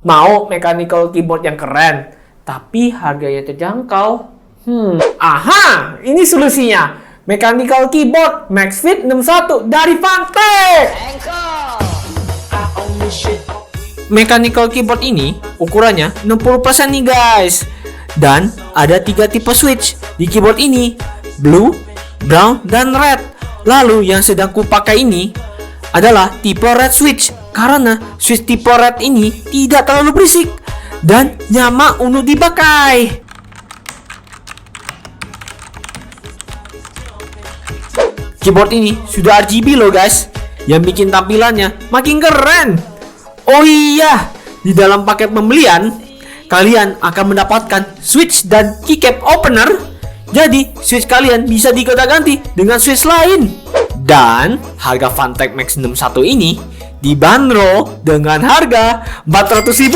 Mau mechanical keyboard yang keren, tapi harganya terjangkau? Aha! Ini solusinya. Mechanical keyboard MaxFit 61 dari Fantek. Mechanical keyboard ini ukurannya 60% nih guys. Dan ada 3 tipe switch di keyboard ini, blue, brown, dan red. Lalu yang sedang kupakai ini adalah tipe red switch, karena switch tipe red ini tidak terlalu berisik dan nyaman untuk dipakai. Keyboard ini sudah RGB loh guys, yang bikin tampilannya makin keren. Oh iya, di dalam paket pembelian kalian akan mendapatkan switch dan keycap opener. Jadi switch kalian bisa digonta-ganti dengan switch lain. Dan harga Fantek Max 61 ini dibanderol dengan harga 400.000